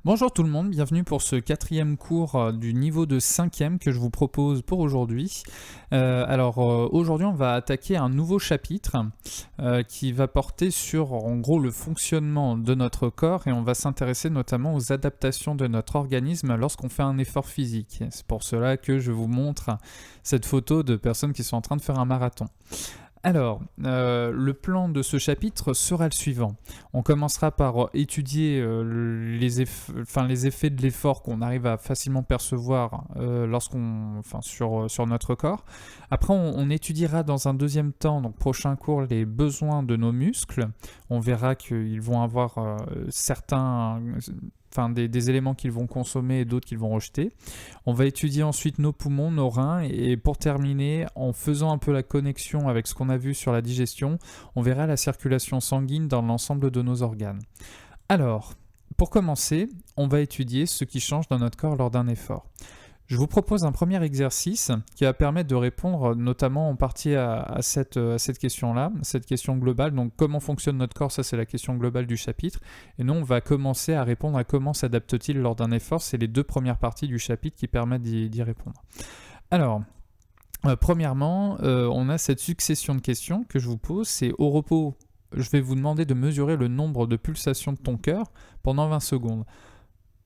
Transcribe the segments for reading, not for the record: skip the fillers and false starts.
Bonjour tout le monde, bienvenue pour ce quatrième cours du niveau de cinquième que je vous propose pour aujourd'hui. Aujourd'hui on va attaquer un nouveau chapitre qui va porter sur en gros le fonctionnement de notre corps et on va s'intéresser notamment aux adaptations de notre organisme lorsqu'on fait un effort physique. C'est pour cela que je vous montre cette photo de personnes qui sont en train de faire un marathon. Le plan de ce chapitre sera le suivant. On commencera par étudier les effets de l'effort qu'on arrive à facilement percevoir sur notre corps. Après, on étudiera dans un deuxième temps, donc prochain cours, les besoins de nos muscles. On verra qu'ils vont avoir des éléments qu'ils vont consommer et d'autres qu'ils vont rejeter. On va étudier ensuite nos poumons, nos reins, et pour terminer, en faisant un peu la connexion avec ce qu'on a vu sur la digestion, on verra la circulation sanguine dans l'ensemble de nos organes. Alors, pour commencer, on va étudier ce qui change dans notre corps lors d'un effort. Je vous propose un premier exercice qui va permettre de répondre notamment en partie à cette question-là, cette question globale. Donc comment fonctionne notre corps, ça c'est la question globale du chapitre. Et nous on va commencer à répondre à comment s'adapte-t-il lors d'un effort. C'est les deux premières parties du chapitre qui permettent d'y répondre. Premièrement, on a cette succession de questions que je vous pose. C'est au repos, je vais vous demander de mesurer le nombre de pulsations de ton cœur pendant 20 secondes.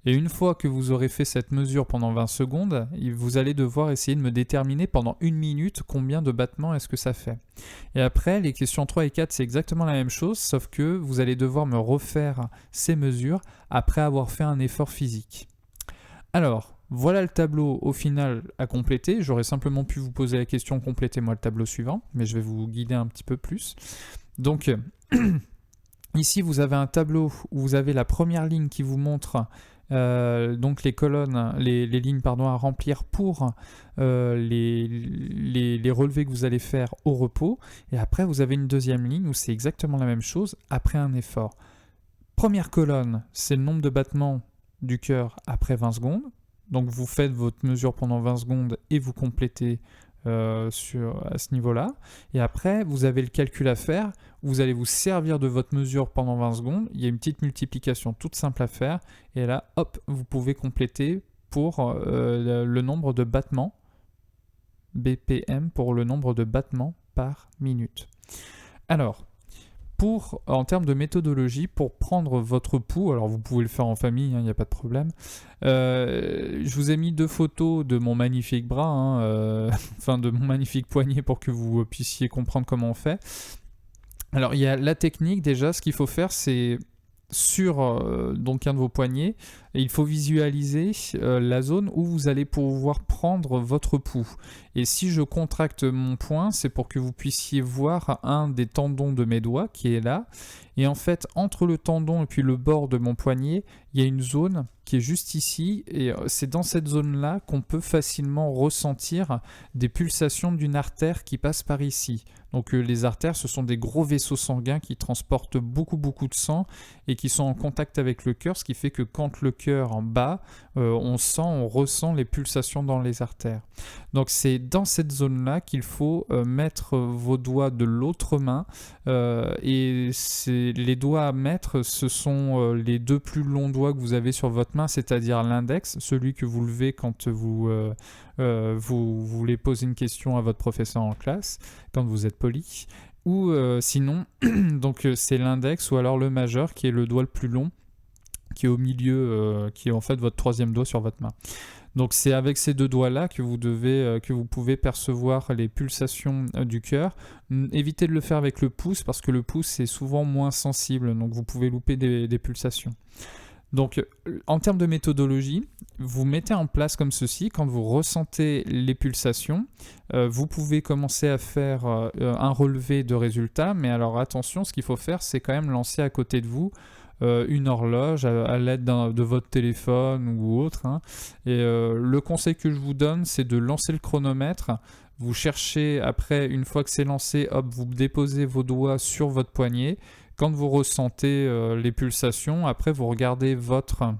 Et une fois que vous aurez fait cette mesure pendant 20 secondes, vous allez devoir essayer de me déterminer pendant 1 minute combien de battements est-ce que ça fait. Et après, les questions 3 et 4, c'est exactement la même chose, sauf que vous allez devoir me refaire ces mesures après avoir fait un effort physique. Alors, voilà le tableau au final à compléter. J'aurais simplement pu vous poser la question, complétez-moi le tableau suivant, mais je vais vous guider un petit peu plus. Donc, ici, vous avez un tableau où vous avez la première ligne qui vous montre donc les colonnes, les lignes à remplir pour les relevés que vous allez faire au repos. Et après, vous avez une deuxième ligne où c'est exactement la même chose après un effort. Première colonne, c'est le nombre de battements du cœur après 20 secondes. Donc vous faites votre mesure pendant 20 secondes et vous complétez à ce niveau-là. Et après, vous avez le calcul à faire. Vous allez vous servir de votre mesure pendant 20 secondes. Il y a une petite multiplication toute simple à faire. Et là, hop, vous pouvez compléter pour le nombre de battements, BPM, pour le nombre de battements par minute. Alors, en termes de méthodologie, pour prendre votre pouls, alors vous pouvez le faire en famille, il n'y a pas de problème. Je vous ai mis 2 photos de mon magnifique bras, de mon magnifique poignet pour que vous puissiez comprendre comment on fait. Alors il y a la technique déjà, ce qu'il faut faire c'est sur un de vos poignets, et il faut visualiser la zone où vous allez pouvoir prendre votre pouls. Et si je contracte mon poing, c'est pour que vous puissiez voir un des tendons de mes doigts qui est là. Et en fait, entre le tendon et puis le bord de mon poignet, il y a une zone qui est juste ici. Et c'est dans cette zone-là qu'on peut facilement ressentir des pulsations d'une artère qui passe par ici. Donc les artères, ce sont des gros vaisseaux sanguins qui transportent beaucoup de sang et qui sont en contact avec le cœur, ce qui fait que quand le cœur bat, on ressent les pulsations dans les artères. Donc c'est dans cette zone-là qu'il faut mettre vos doigts de l'autre main. Et les doigts à mettre, ce sont les 2 plus longs doigts que vous avez sur votre main, c'est-à-dire l'index, celui que vous levez quand vous voulez poser une question à votre professeur en classe, quand vous êtes poli, ou sinon, donc c'est l'index ou alors le majeur qui est le doigt le plus long, qui est au milieu, qui est en fait votre 3e doigt sur votre main. Donc c'est avec ces 2 doigts-là que vous pouvez percevoir les pulsations du cœur. Évitez de le faire avec le pouce parce que le pouce est souvent moins sensible, donc vous pouvez louper des pulsations. Donc, en termes de méthodologie, vous mettez en place comme ceci. Quand vous ressentez les pulsations, vous pouvez commencer à faire un relevé de résultats. Mais alors attention, ce qu'il faut faire, c'est quand même lancer à côté de vous une horloge à l'aide de votre téléphone ou autre. Et le conseil que je vous donne, c'est de lancer le chronomètre. Vous cherchez après, une fois que c'est lancé, hop, vous déposez vos doigts sur votre poignet. Quand vous ressentez les pulsations, après vous regardez votre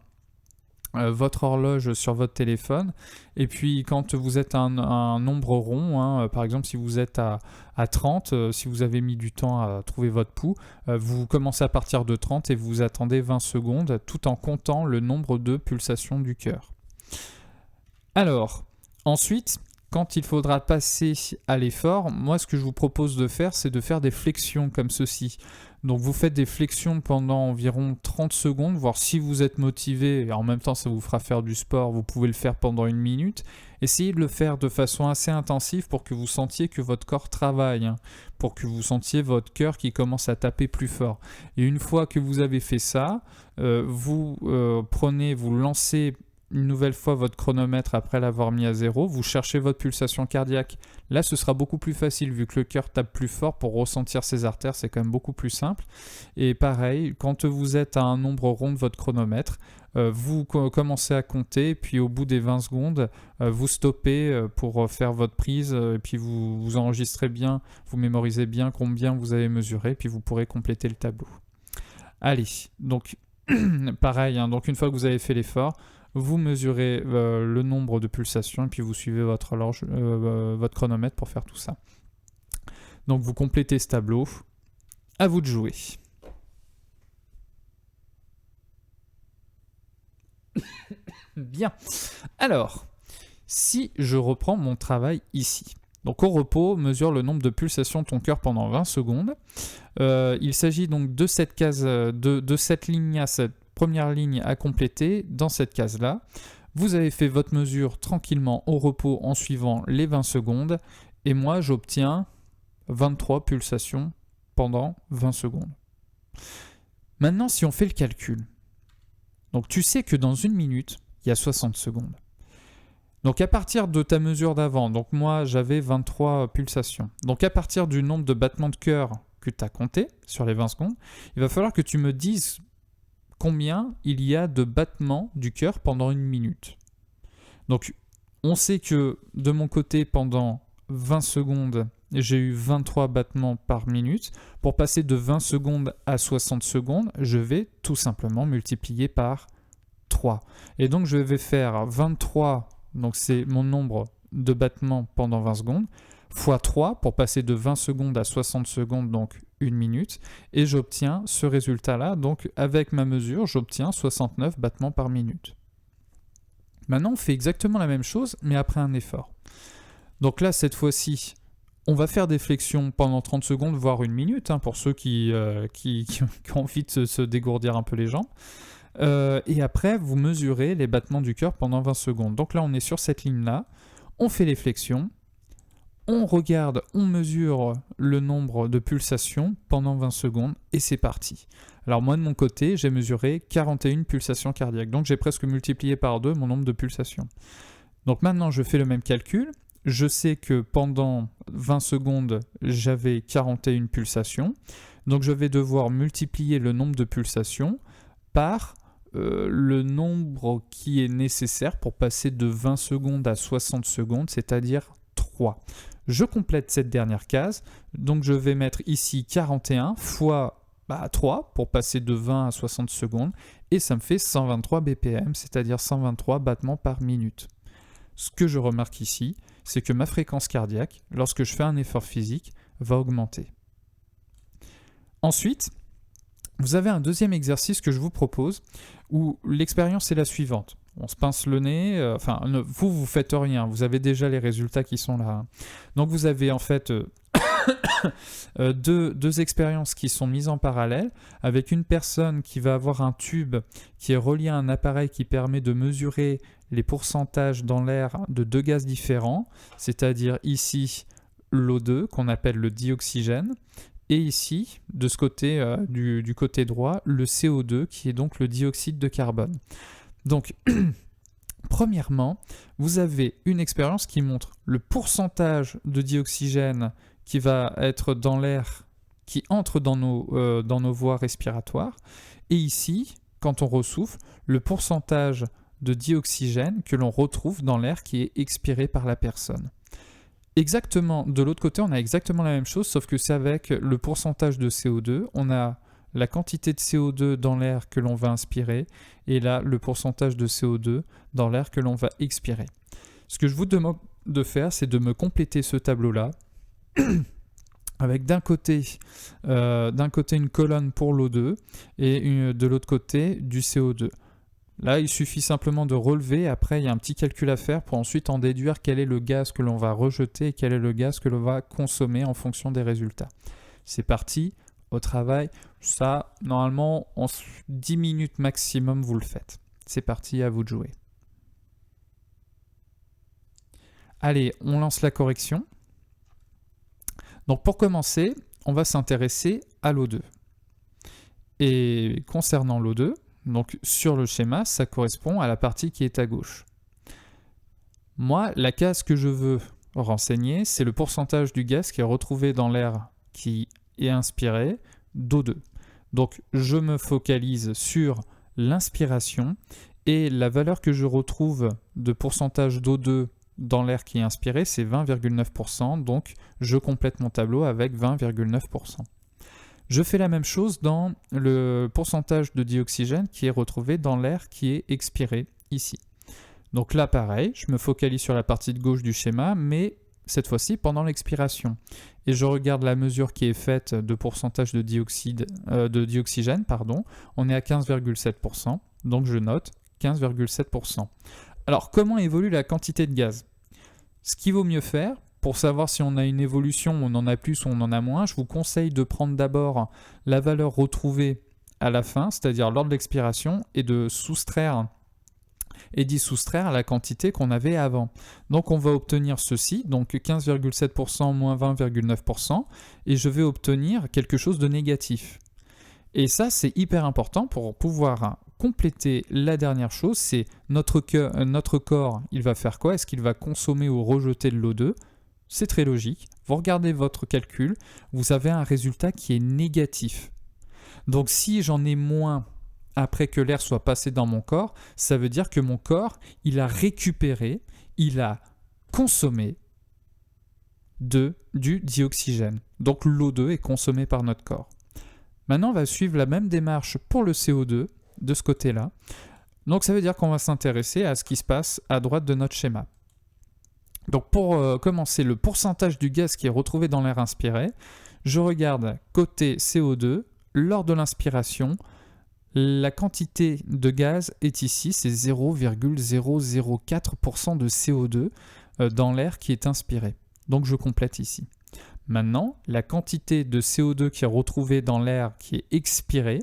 votre horloge sur votre téléphone, et puis quand vous êtes à un nombre rond, hein, par exemple si vous êtes à 30, si vous avez mis du temps à trouver votre pouls, vous commencez à partir de 30 et vous attendez 20 secondes tout en comptant le nombre de pulsations du cœur. Alors, ensuite, quand il faudra passer à l'effort, moi ce que je vous propose de faire, c'est de faire des flexions comme ceci. Donc vous faites des flexions pendant environ 30 secondes, voire si vous êtes motivé, et en même temps ça vous fera faire du sport, vous pouvez le faire pendant 1 minute. Essayez de le faire de façon assez intensive pour que vous sentiez que votre corps travaille, hein, pour que vous sentiez votre cœur qui commence à taper plus fort. Et une fois que vous avez fait ça, vous lancez une nouvelle fois votre chronomètre après l'avoir mis à 0, vous cherchez votre pulsation cardiaque. Là, ce sera beaucoup plus facile vu que le cœur tape plus fort pour ressentir ses artères, c'est quand même beaucoup plus simple. Et pareil, quand vous êtes à un nombre rond de votre chronomètre, vous commencez à compter, puis au bout des 20 secondes, vous stoppez pour faire votre prise, et puis vous enregistrez bien, vous mémorisez bien combien vous avez mesuré, puis vous pourrez compléter le tableau. Allez, donc pareil, hein, donc une fois que vous avez fait l'effort, vous mesurez le nombre de pulsations et puis vous suivez votre horloge, votre chronomètre pour faire tout ça. Donc vous complétez ce tableau. À vous de jouer. Bien. Alors, si je reprends mon travail ici. Donc au repos, mesure le nombre de pulsations de ton cœur pendant 20 secondes. Il s'agit donc de cette case, de cette ligne à cette première ligne à compléter dans cette case-là. Vous avez fait votre mesure tranquillement au repos en suivant les 20 secondes et moi j'obtiens 23 pulsations pendant 20 secondes. Maintenant, si on fait le calcul, donc tu sais que dans 1 minute, il y a 60 secondes. Donc à partir de ta mesure d'avant, donc moi j'avais 23 pulsations. Donc à partir du nombre de battements de cœur que tu as compté sur les 20 secondes, il va falloir que tu me dises combien il y a de battements du cœur pendant 1 minute. Donc, on sait que de mon côté, pendant 20 secondes, j'ai eu 23 battements par minute. Pour passer de 20 secondes à 60 secondes, je vais tout simplement multiplier par 3. Et donc, je vais faire 23, donc c'est mon nombre de battements pendant 20 secondes, fois 3 pour passer de 20 secondes à 60 secondes, donc 1 minute, et j'obtiens ce résultat-là. Donc avec ma mesure, j'obtiens 69 battements par minute. Maintenant, on fait exactement la même chose, mais après un effort. Donc là, cette fois-ci, on va faire des flexions pendant 30 secondes, voire 1 minute, hein, pour ceux qui ont envie de se dégourdir un peu les jambes. Et après, vous mesurez les battements du cœur pendant 20 secondes. Donc là, on est sur cette ligne-là, on fait les flexions, on regarde, on mesure le nombre de pulsations pendant 20 secondes et c'est parti. Alors moi de mon côté, j'ai mesuré 41 pulsations cardiaques, donc j'ai presque multiplié par 2 mon nombre de pulsations. Donc maintenant je fais le même calcul, je sais que pendant 20 secondes, j'avais 41 pulsations, donc je vais devoir multiplier le nombre de pulsations par le nombre qui est nécessaire pour passer de 20 secondes à 60 secondes, c'est-à-dire 3. Je complète cette dernière case, donc je vais mettre ici 41 fois 3 pour passer de 20 à 60 secondes, et ça me fait 123 BPM, c'est-à-dire 123 battements par minute. Ce que je remarque ici, c'est que ma fréquence cardiaque, lorsque je fais un effort physique, va augmenter. Ensuite, vous avez un deuxième exercice que je vous propose, où l'expérience est la suivante. On se pince le nez, vous faites rien, vous avez déjà les résultats qui sont là. Donc vous avez en fait deux expériences qui sont mises en parallèle, avec une personne qui va avoir un tube qui est relié à un appareil qui permet de mesurer les pourcentages dans l'air de 2 gaz différents, c'est-à-dire ici l'O2 qu'on appelle le dioxygène, et ici, de ce côté, du côté droit, le CO2 qui est donc le dioxyde de carbone. Donc, premièrement, vous avez une expérience qui montre le pourcentage de dioxygène qui va être dans l'air, qui entre dans nos voies respiratoires. Et ici, quand on ressouffle, le pourcentage de dioxygène que l'on retrouve dans l'air qui est expiré par la personne. Exactement, de l'autre côté, on a exactement la même chose, sauf que c'est avec le pourcentage de CO2, on a la quantité de CO2 dans l'air que l'on va inspirer et là, le pourcentage de CO2 dans l'air que l'on va expirer. Ce que je vous demande de faire, c'est de me compléter ce tableau-là avec d'un côté une colonne pour l'O2 et de l'autre côté du CO2. Là, il suffit simplement de relever. Après, il y a un petit calcul à faire pour ensuite en déduire quel est le gaz que l'on va rejeter et quel est le gaz que l'on va consommer en fonction des résultats. C'est parti, au travail. Ça, normalement, en 10 minutes maximum, vous le faites. C'est parti, à vous de jouer. Allez, on lance la correction. Donc pour commencer, on va s'intéresser à l'O2. Et concernant l'O2, donc sur le schéma, ça correspond à la partie qui est à gauche. Moi, la case que je veux renseigner, c'est le pourcentage du gaz qui est retrouvé dans l'air qui est inspiré d'O2. Donc je me focalise sur l'inspiration et la valeur que je retrouve de pourcentage d'O2 dans l'air qui est inspiré, c'est 20,9%, donc je complète mon tableau avec 20,9%. Je fais la même chose dans le pourcentage de dioxygène qui est retrouvé dans l'air qui est expiré ici. Donc là, pareil, je me focalise sur la partie de gauche du schéma, mais cette fois-ci pendant l'expiration. Et je regarde la mesure qui est faite de pourcentage de dioxygène, on est à 15,7%, donc je note 15,7%. Alors, comment évolue la quantité de gaz? Ce qu'il vaut mieux faire, pour savoir si on a une évolution, on en a plus ou on en a moins, je vous conseille de prendre d'abord la valeur retrouvée à la fin, c'est-à-dire lors de l'expiration, et d'y soustraire la quantité qu'on avait avant. Donc on va obtenir ceci, donc 15,7% moins 20,9%, et je vais obtenir quelque chose de négatif. Et ça, c'est hyper important pour pouvoir compléter la dernière chose, c'est notre corps, il va faire quoi? Est-ce qu'il va consommer ou rejeter de l'O2? C'est très logique. Vous regardez votre calcul, vous avez un résultat qui est négatif. Donc si j'en ai moins après que l'air soit passé dans mon corps, ça veut dire que mon corps, il a récupéré, il a consommé du dioxygène. Donc l'O2 est consommé par notre corps. Maintenant, on va suivre la même démarche pour le CO2 de ce côté-là. Donc ça veut dire qu'on va s'intéresser à ce qui se passe à droite de notre schéma. Donc pour commencer, le pourcentage du gaz qui est retrouvé dans l'air inspiré, je regarde côté CO2, lors de l'inspiration, la quantité de gaz est ici, c'est 0,004% de CO2 dans l'air qui est inspiré. Donc je complète ici. Maintenant, la quantité de CO2 qui est retrouvée dans l'air qui est expiré,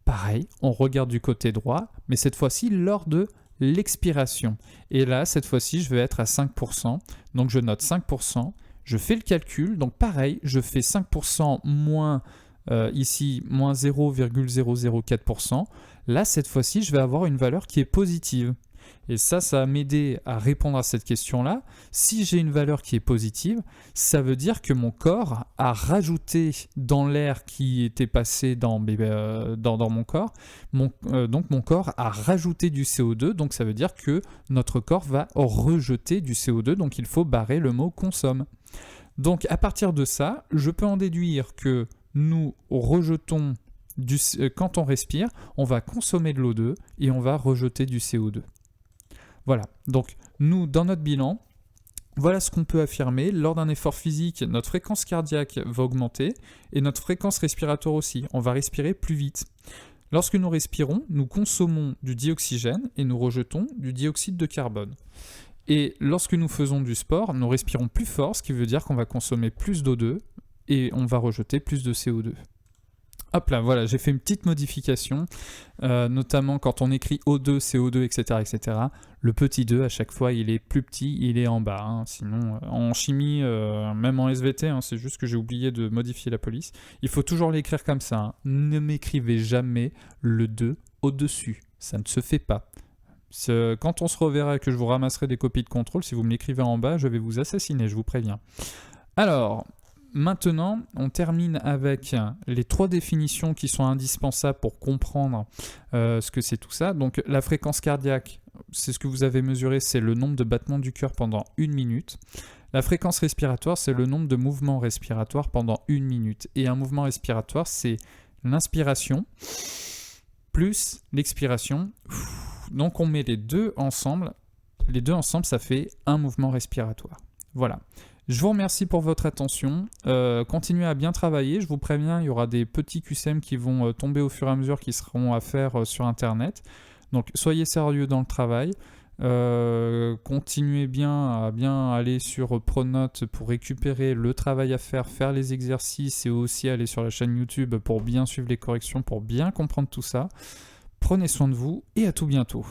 pareil, on regarde du côté droit, mais cette fois-ci lors de l'expiration. Et là, cette fois-ci, je vais être à 5%, donc je note 5%, je fais le calcul, donc pareil, je fais 5% moins ici, moins 0,004%. Là, cette fois-ci, je vais avoir une valeur qui est positive. Et ça va m'aider à répondre à cette question-là. Si j'ai une valeur qui est positive, ça veut dire que mon corps a rajouté dans l'air qui était passé dans mon corps. Donc mon corps a rajouté du CO2, donc ça veut dire que notre corps va rejeter du CO2, donc il faut barrer le mot « consomme ». Donc à partir de ça, je peux en déduire que nous rejetons, quand on respire, on va consommer de l'O2 et on va rejeter du CO2. Voilà, donc nous, dans notre bilan, voilà ce qu'on peut affirmer. Lors d'un effort physique, notre fréquence cardiaque va augmenter et notre fréquence respiratoire aussi. On va respirer plus vite. Lorsque nous respirons, nous consommons du dioxygène et nous rejetons du dioxyde de carbone. Et lorsque nous faisons du sport, nous respirons plus fort, ce qui veut dire qu'on va consommer plus d'O2 et on va rejeter plus de CO2. Hop là, voilà, j'ai fait une petite modification, notamment quand on écrit O2, CO2, etc., etc. Le petit 2, à chaque fois, il est plus petit, il est en bas. Hein. Sinon, en chimie, même en SVT, hein, c'est juste que j'ai oublié de modifier la police. Il faut toujours l'écrire comme ça. Hein. Ne m'écrivez jamais le 2 au-dessus. Ça ne se fait pas. Quand on se reverra et que je vous ramasserai des copies de contrôle, si vous me l'écrivez en bas, je vais vous assassiner, je vous préviens. Alors... Maintenant, on termine avec les 3 définitions qui sont indispensables pour comprendre ce que c'est tout ça. Donc la fréquence cardiaque, c'est ce que vous avez mesuré, c'est le nombre de battements du cœur pendant 1 minute. La fréquence respiratoire, c'est le nombre de mouvements respiratoires pendant 1 minute. Et un mouvement respiratoire, c'est l'inspiration plus l'expiration. Donc on met les deux ensemble. Les deux ensemble, ça fait un mouvement respiratoire. Voilà. Je vous remercie pour votre attention. Continuez à bien travailler. Je vous préviens, il y aura des petits QCM qui vont tomber au fur et à mesure qui seront à faire sur Internet. Donc soyez sérieux dans le travail. Continuez bien à bien aller sur Pronote pour récupérer le travail à faire les exercices et aussi aller sur la chaîne YouTube pour bien suivre les corrections, pour bien comprendre tout ça. Prenez soin de vous et à tout bientôt.